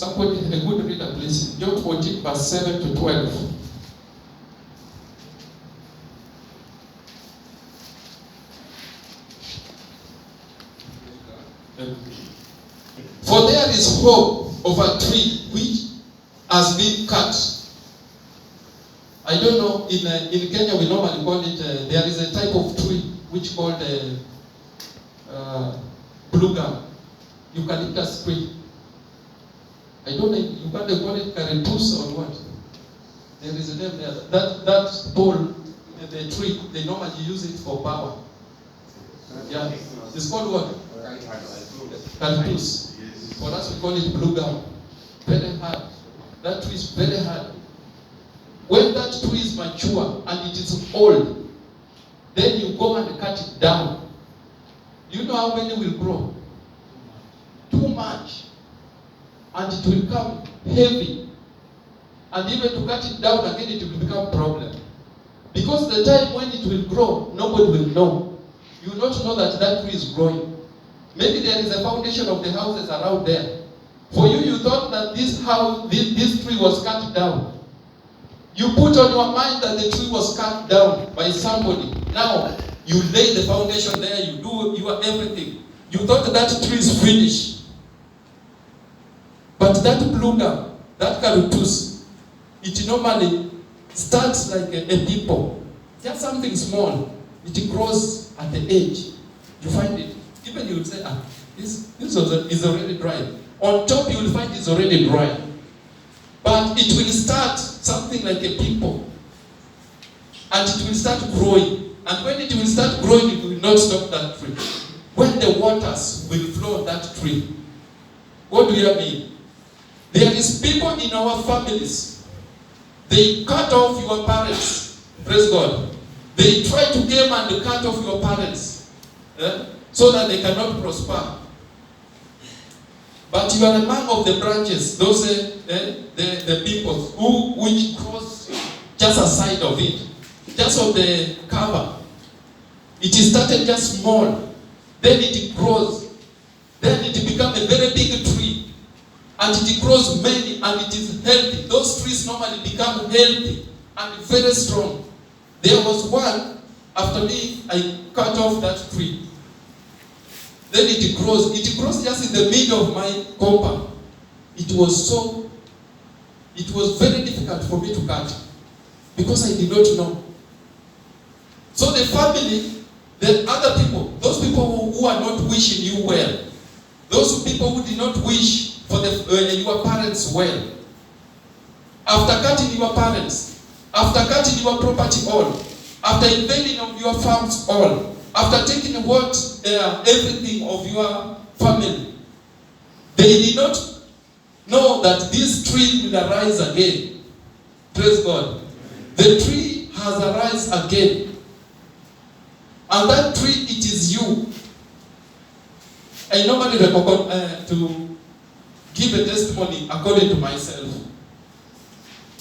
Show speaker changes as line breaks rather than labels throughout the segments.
Somebody, a good reader, please. John 14, verse 7 to 12. For there is hope of a tree which has been cut. I don't know, in Kenya we normally call it, there is a type of tree which called blue gum, eucalyptus tree. I don't know, you can't call it caritus or what. There is a name there. That pole, the tree, they normally use it for power. Yeah, it's called what? Caritus. For us we call it blue gum. Very hard. That tree is very hard. When that tree is mature and it is old, then you go and cut it down. Do you know how many will grow? Too much. And it will become heavy. And even to cut it down again, it will become a problem. Because the time when it will grow, nobody will know. You will not know that that tree is growing. Maybe there is a foundation of the houses around there. For you, you thought that this tree was cut down. You put on your mind that the tree was cut down by somebody. Now, you lay the foundation there, you do your everything. You thought that tree is finished. But that blue gum, that caritus, it normally starts like a people. Just something small. It grows at the edge. You find it. Even you would say, this is already dry. On top you will find it's already dry. But it will start something like a people. And it will start growing. And when it will start growing, it will not stop that tree. When the waters will flow that tree. What do you mean? There is people in our families. They cut off your parents. Praise God. They try to come and cut off your parents. So that they cannot prosper. But you are among of the branches, those the people which grows just aside of it, just of the cover. It started just small, then it grows, then it becomes a very big tree, and it grows many, and it is healthy. Those trees normally become healthy and very strong. There was one, after me, I cut off that tree. Then it grows just in the middle of my compound. It was very difficult for me to cut because I did not know. So the family, the other people, those people who are not wishing you well, those people who did not wish for your parents well, after cutting your parents, after cutting your property all, after invading of your farms all, after taking everything of your family, they did not know that this tree will arise again. Praise God. The tree has arisen again. And that tree, it is you. I normally recommend to give a testimony according to myself.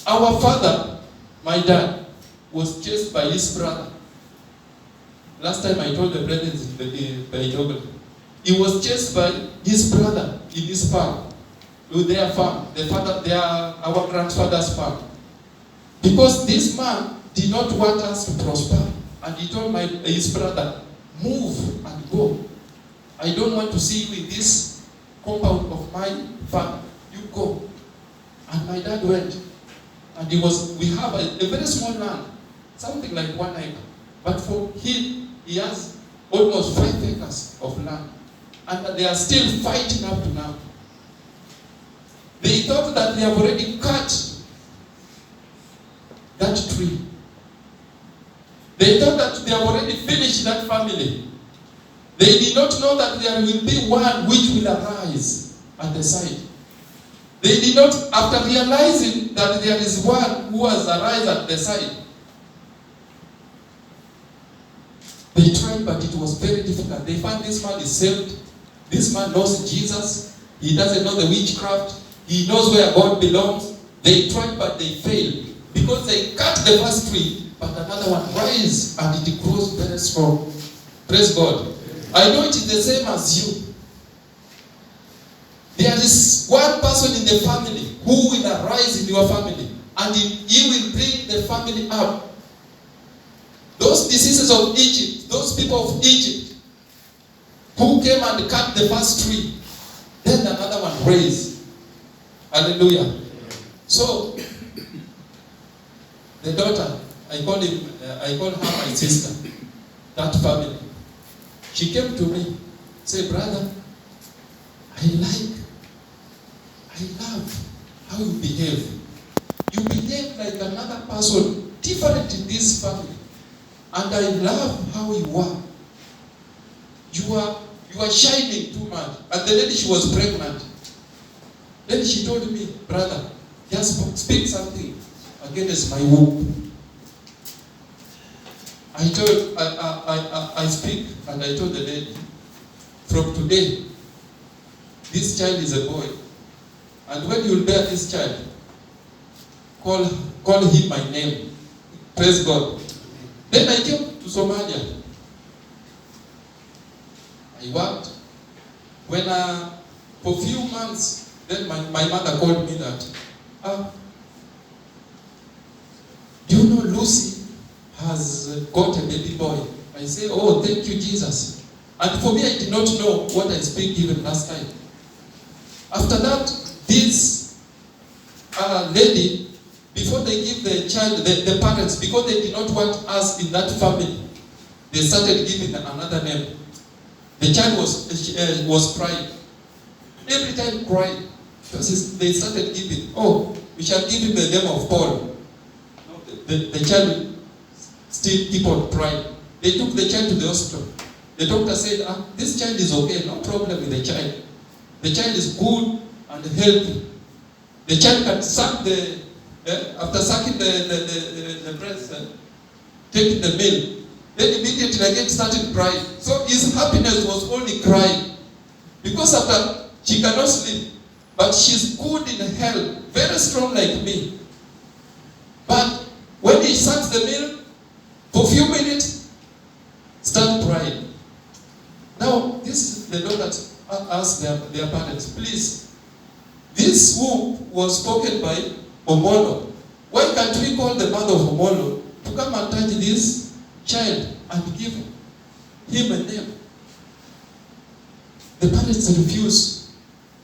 Our father, my dad, was chased by his brother. Last time I told the brethren by geography. He was chased by his brother in his farm, with their farm, our grandfather's farm. Because this man did not want us to prosper. And he told his brother, move and go. I don't want to see you in this compound of my farm. You go. And my dad went. And we have a very small land, something like 1 acre. But for him, he has almost 5 acres of land. And they are still fighting up to now. They thought that they have already cut that tree. They thought that they have already finished that family. They did not know that there will be one which will arise at the side. They did not, after realizing that there is one who has arisen at the side, they tried, but it was very difficult. They found this man is saved. This man knows Jesus. He doesn't know the witchcraft. He knows where God belongs. They tried, but they failed. Because they cut the first tree, but another one rises, and it grows very strong. Praise God. I know it is the same as you. There is one person in the family who will arise in your family, and he will bring the family up. Those diseases of Egypt, those people of Egypt who came and cut the first tree, then another one raised. Hallelujah. So the daughter, I call her my sister. That family, she came to me, say, brother, I love how you behave. You behave like another person, different in this family. And I love how you are. You are shining too much. And the lady, she was pregnant. Then she told me, brother, just speak something against my womb. I speak, and I told the lady, from today, this child is a boy. And when you bear this child, call him my name. Praise God. Then I came to Somalia. I worked. When for a few months, then my mother called me that, do you know Lucy has got a baby boy? I say, oh, thank you, Jesus. And for me, I did not know what I speak even last time. After that, this lady, before they give the child, the parents, because they did not want us in that family, they started giving another name. The child was crying. Every time crying. They started giving, oh, we shall give him the name of Paul. The child still keep on crying. They took the child to the hospital. The doctor said, this child is okay, no problem with the child. The child is good and healthy. The child can suck after sucking the breast, taking the milk, then immediately again started crying. So his happiness was only crying. Because after, she cannot sleep. But she's good in health, very strong like me. But when he sucks the milk, for a few minutes, start crying. Now, this is the Lord that asked their parents, please, this womb was spoken by Omolo. Why can't we call the mother of Omolo to come and touch this child and give him a name? The parents refused.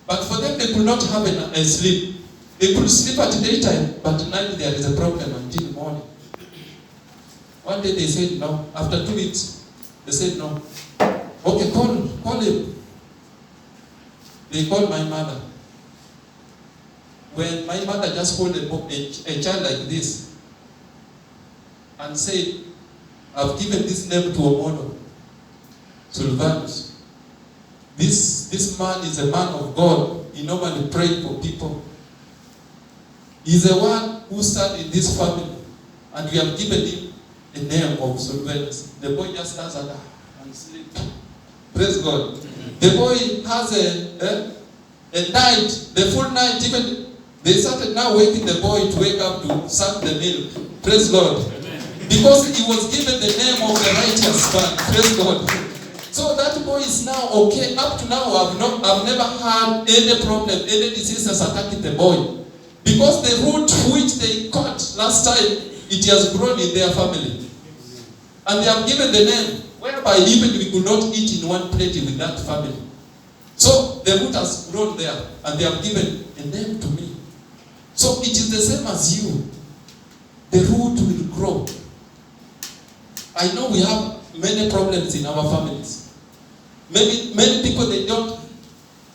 But for them, they could not have a sleep. They could sleep at daytime, but at night there is a problem until morning. One day they said no. After 2 weeks, they said no. Okay, call him. They called my mother. When my mother just called a child like this and said, I've given this name to Omono, Silvanus. This man is a man of God. He normally prays for people. He's the one who started this family, and we have given him a name of Silvanus. The boy just does that and sleeps. Praise God. The boy has a night, the full night, even they started now waking the boy to wake up to suck the milk. Praise God. Because he was given the name of the righteous man. Praise God. So that boy is now okay. Up to now, I've never had any problem, any diseases attacking the boy. Because the root which they caught last time, it has grown in their family. And they have given the name, whereby even we could not eat in one plate with that family. So the root has grown there, and they have given a name to me. So it is the same as you. The root will grow. I know we have many problems in our families. Many people, they don't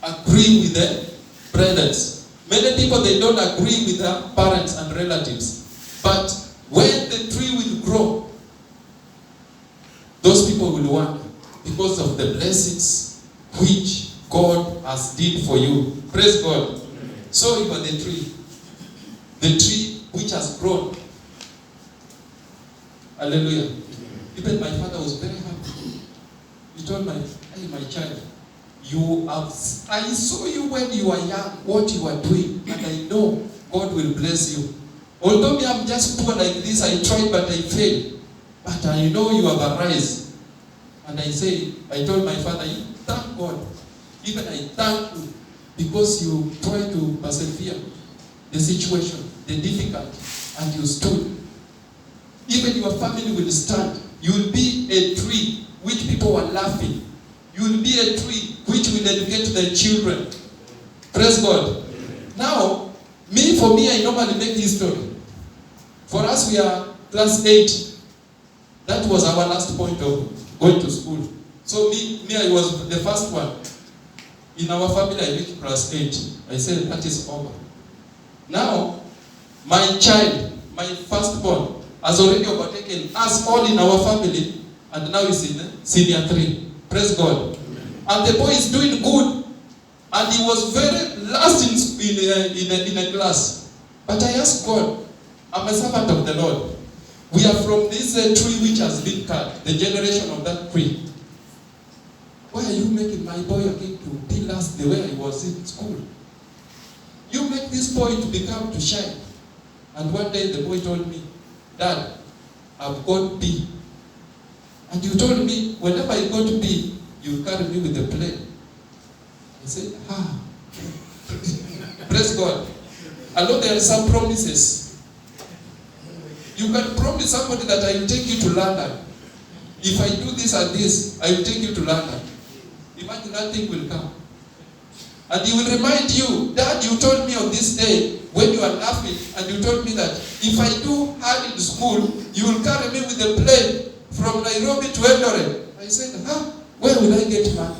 agree with their brothers. Many people, they don't agree with their parents and relatives. But when the tree will grow, those people will work because of the blessings which God has did for you. Praise God. So you are the tree. The tree which has grown. Hallelujah. Even my father was very happy. He told hey, my child, I saw you when you were young, what you are doing, and I know God will bless you. Although me, I'm just poor like this, I tried but I failed. But I know you have arise. And I told my father, thank God. Even I thank you because you try to persevere the situation, the difficulty, and you stood. Even your family will stand. You will be a tree which people are laughing. You will be a tree which will educate the children. Praise God. Now, for me, I normally make history. For us, we are class 8. That was our last point of going to school. So I was the first one. In our family, I reached class 8. I said, that is over. Now, my child, my firstborn, has already overtaken us all in our family, and now he's in senior 3. Praise God. And the boy is doing good, and he was very last in a class. But I asked God, I'm a servant of the Lord. We are from this tree which has been cut, the generation of that tree. Why are you making my boy again to be last the way I was in school? You make this boy to shine. And one day the boy told me, Dad, I've got B. And you told me, whenever I go to B, you carry me with the plane. I said, Praise God. I know there are some promises. You can promise somebody that I will take you to London. If I do this and this, I will take you to London. Imagine that thing will come. And he will remind you, Dad, you told me on this day, when you are laughing, and you told me that if I do hard in school, you will carry me with a plane from Nairobi to Eldoret. I said, where will I get money?